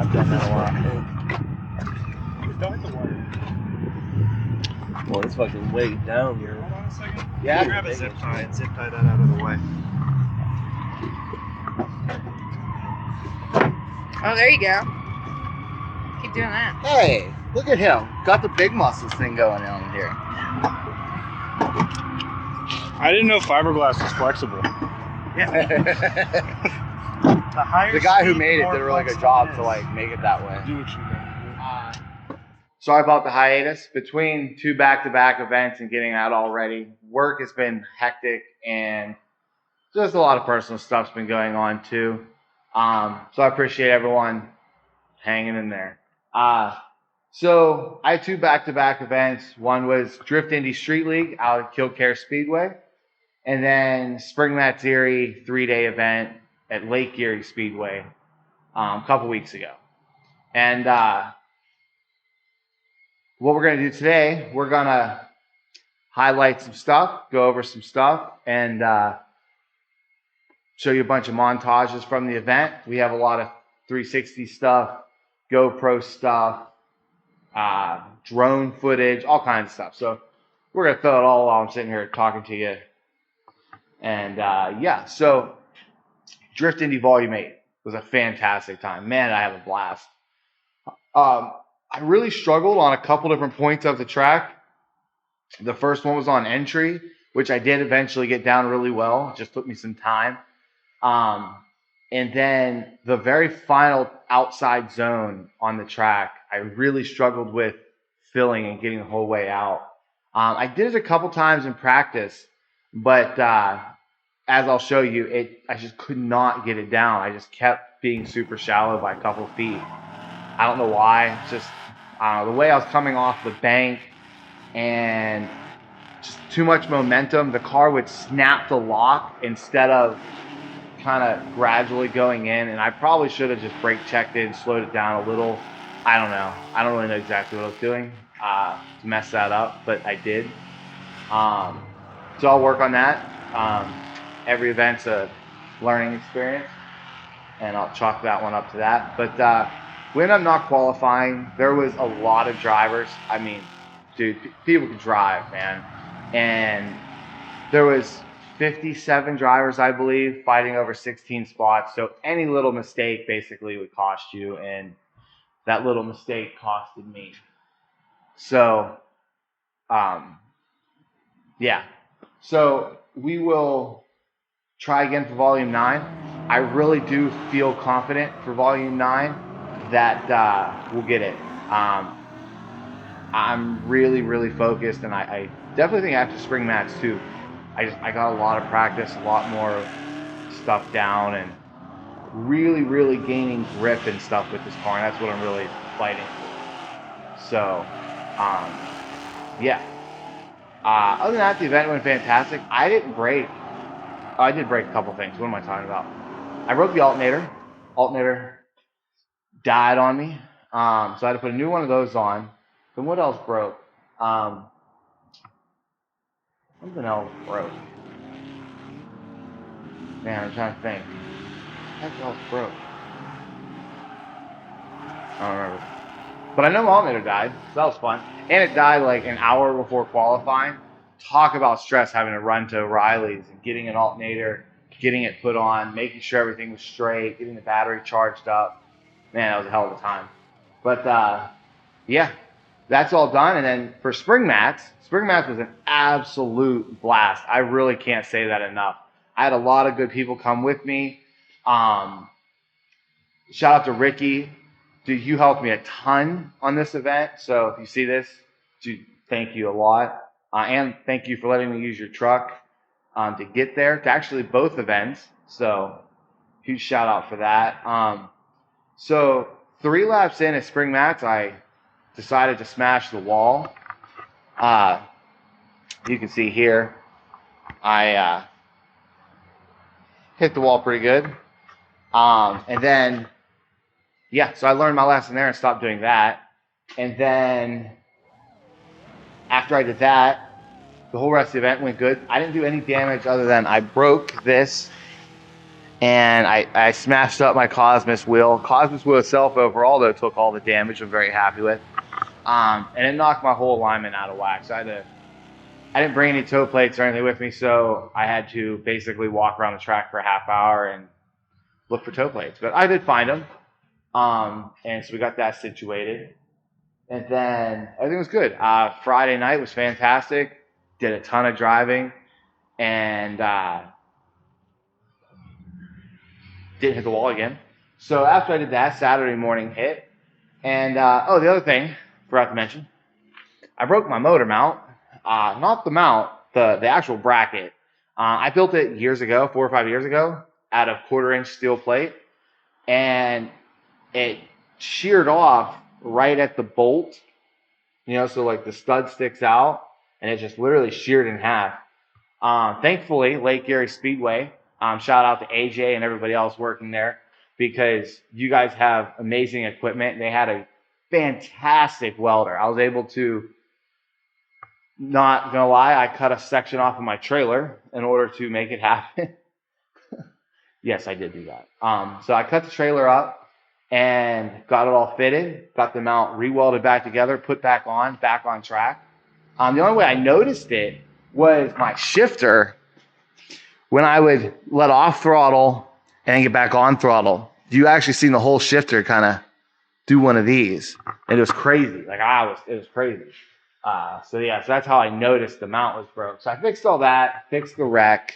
I've done that a lot. Don't hit the wire. Well, it's fucking way down here. Hold on a second. Yeah, Grab a zip tie and zip tie that out of the way. Oh, there you go. Keep doing that. Hey, look at him. Got the big muscles thing going on here. I didn't know fiberglass was flexible. The guy who made it did a really good job to like make it that way. Do what you got. Sorry about the hiatus. Between two back-to-back events and getting that all ready, work has been hectic and just a lot of personal stuff's been going on too. So I appreciate everyone hanging in there. So I had two back-to-back events. One was Drift Indy Street League out at Killcare Speedway, and then Spring matsERIE 3-day event at Lake Erie Speedway a couple weeks ago. And what we're going to do today, we're going to highlight some stuff, go over some stuff, and show you a bunch of montages from the event. We have a lot of 360 stuff, GoPro stuff, drone footage, all kinds of stuff. So we're going to throw it all while I'm sitting here talking to you. And yeah, so Drift Indy Volume 8 was a fantastic time. Man, I have a blast. I really struggled on a couple different points of the track. The first one was on entry, which I did eventually get down really well. It just took me some time. And then the very final outside zone on the track, I really struggled with filling and getting the whole way out. I did it a couple times in practice, but as I'll show you, I just could not get it down. I just kept being super shallow by a couple of feet. I don't know why. Just the way I was coming off the bank and just too much momentum. The car would snap the lock instead of kind of gradually going in, and I probably should have just brake checked it and slowed it down a little. I don't know. I don't really know exactly what I was doing to mess that up, but I did. So I'll work on that. Every event's a learning experience, and I'll chalk that one up to that. But we ended up not qualifying. There was a lot of drivers. I mean, dude, people could drive, man. And there was 57 drivers, I believe, fighting over 16 spots. So any little mistake basically would cost you, and that little mistake costed me. So, yeah. So we will try again for Volume 9. I really do feel confident for Volume 9 that we'll get it. I'm really, really focused, and I definitely think after Spring Mats too, I got a lot of practice, a lot more stuff down, and really, really gaining grip and stuff with this car, and that's what I'm really fighting for. So, yeah. Other than that, the event went fantastic. I didn't break. I did break a couple things. What am I talking about? I broke the alternator. Alternator died on me. So I had to put a new one of those on. Then what else broke? Something else broke. Man, I'm trying to think. What else broke? I don't remember. But I know my alternator died, so that was fun. And it died like an hour before qualifying. Talk about stress having to run to O'Reilly's and getting an alternator, getting it put on, making sure everything was straight, getting the battery charged up. Man, that was a hell of a time. But yeah, that's all done. And then for Spring Mats was an absolute blast. I really can't say that enough. I had a lot of good people come with me. Shout out to Ricky. Dude, you helped me a ton on this event. So if you see this, dude, thank you a lot. And thank you for letting me use your truck to get there to actually both events. So huge shout out for that. So 3 laps in at Spring Mats, I decided to smash the wall. You can see here, I hit the wall pretty good. And then, yeah, so I learned my lesson there and stopped doing that. And then after I did that, the whole rest of the event went good. I didn't do any damage other than I broke this and I smashed up my Cosmos wheel. Cosmos wheel itself overall though took all the damage. I'm very happy with. And it knocked my whole alignment out of whack. So I didn't bring any toe plates or anything with me, so I had to basically walk around the track for a half hour and look for toe plates. But I did find them. And so we got that situated. And then everything was good. Friday night was fantastic. Did a ton of driving and didn't hit the wall again. So after I did that, Saturday morning hit. And the other thing, forgot to mention, I broke my motor mount. Not the mount, the actual bracket. I built it years ago, 4 or 5 years ago, out of 1/4-inch steel plate. And it sheared off right at the bolt, so like the stud sticks out, and it just literally sheared in half. Thankfully, Lake Erie Speedway, shout out to AJ and everybody else working there, because you guys have amazing equipment. They had a fantastic welder. I was able to, not gonna lie, I cut a section off of my trailer in order to make it happen. Yes, I did do that. So I cut the trailer up and got it all fitted, got the mount re-welded back together, put back on track. The only way I noticed it was my shifter. When I would let off throttle and then get back on throttle, you actually seen the whole shifter kind of do one of these. And it was crazy. It was crazy. So that's how I noticed the mount was broke. So I fixed all that, fixed the wreck,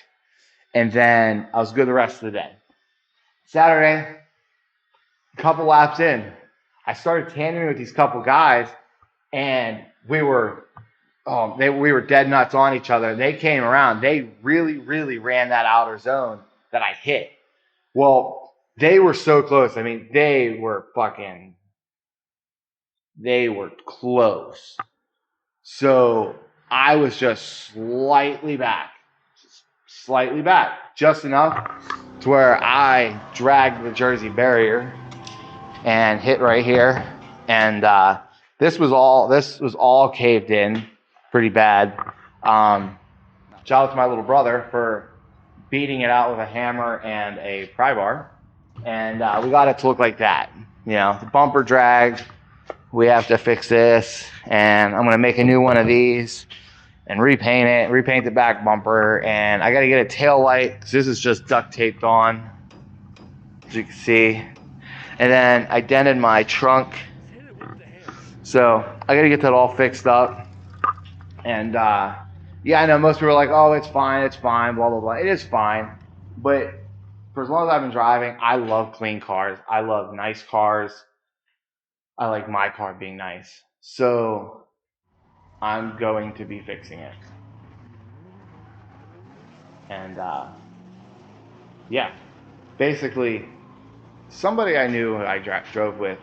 and then I was good the rest of the day. Saturday, a couple laps in, I started tandeming with these couple guys, and we were dead nuts on each other. They came around. They really, really ran that outer zone that I hit. Well, they were so close. I mean, they were close. So I was just slightly back, just enough to where I dragged the Jersey barrier and hit right here. And this was all caved in pretty bad. Shout out to my little brother for beating it out with a hammer and a pry bar. And we got it to look like that. The bumper dragged. We have to fix this. And I'm going to make a new one of these and repaint the back bumper. And I got to get a tail light because this is just duct taped on, as you can see. And then I dented my trunk. So I got to get that all fixed up. And I know most people are like, oh, it's fine, blah, blah, blah. It is fine. But for as long as I've been driving, I love clean cars. I love nice cars. I like my car being nice. So I'm going to be fixing it. And basically, somebody I knew I drove with,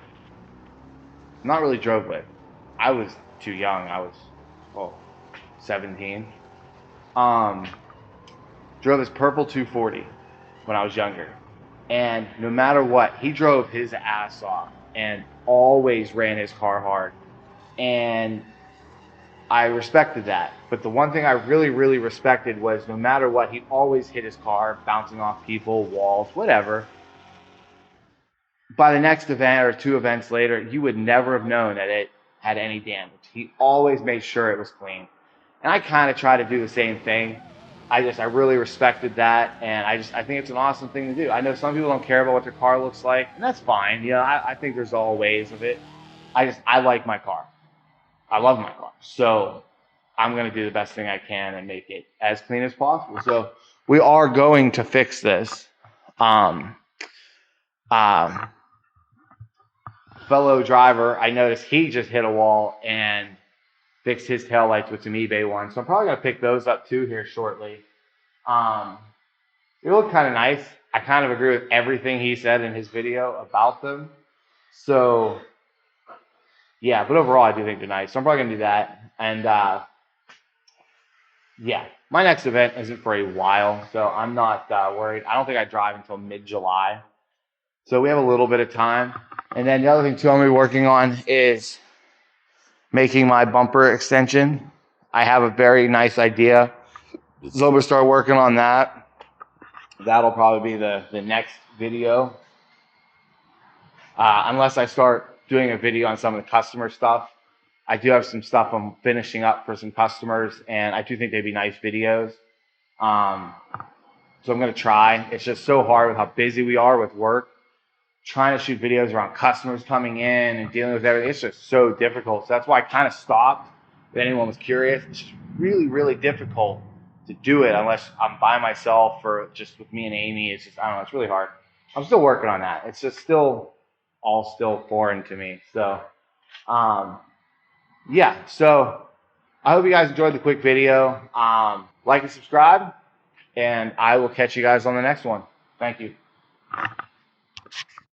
not really drove with. I was too young. I was 17. Drove his purple 240 when I was younger. And no matter what, he drove his ass off and always ran his car hard. And I respected that. But the one thing I really, really respected was no matter what, he always hit his car, bouncing off people, walls, whatever. By the next event or 2 events later, you would never have known that it had any damage. He always made sure it was clean. And I kind of try to do the same thing. I really respected that, and I think it's an awesome thing to do. I know some people don't care about what their car looks like, and that's fine. I think there's all ways of it. I like my car. I love my car. So I'm going to do the best thing I can and make it as clean as possible. So we are going to fix this. Fellow driver, I noticed he just hit a wall and fixed his taillights with some eBay ones. So I'm probably going to pick those up too here shortly. They look kind of nice. I kind of agree with everything he said in his video about them. So, but overall I do think they're nice. So I'm probably going to do that. And, my next event isn't for a while, so I'm not worried. I don't think I drive until mid-July. So we have a little bit of time. And then the other thing too I'm going to be working on is making my bumper extension. I have a very nice idea. So I'm going to start working on that. that'll probably be the next video. Unless I start doing a video on some of the customer stuff. I do have some stuff I'm finishing up for some customers, and I do think they'd be nice videos. So I'm going to try. It's just so hard with how busy we are with work. Trying to shoot videos around customers coming in and dealing with everything. It's just so difficult. So that's why I kind of stopped. If anyone was curious, it's just really, really difficult to do it unless I'm by myself or just with me and Amy. It's just, I don't know, it's really hard. I'm still working on that. It's just still foreign to me. So, yeah. So I hope you guys enjoyed the quick video. Like and subscribe, and I will catch you guys on the next one. Thank you.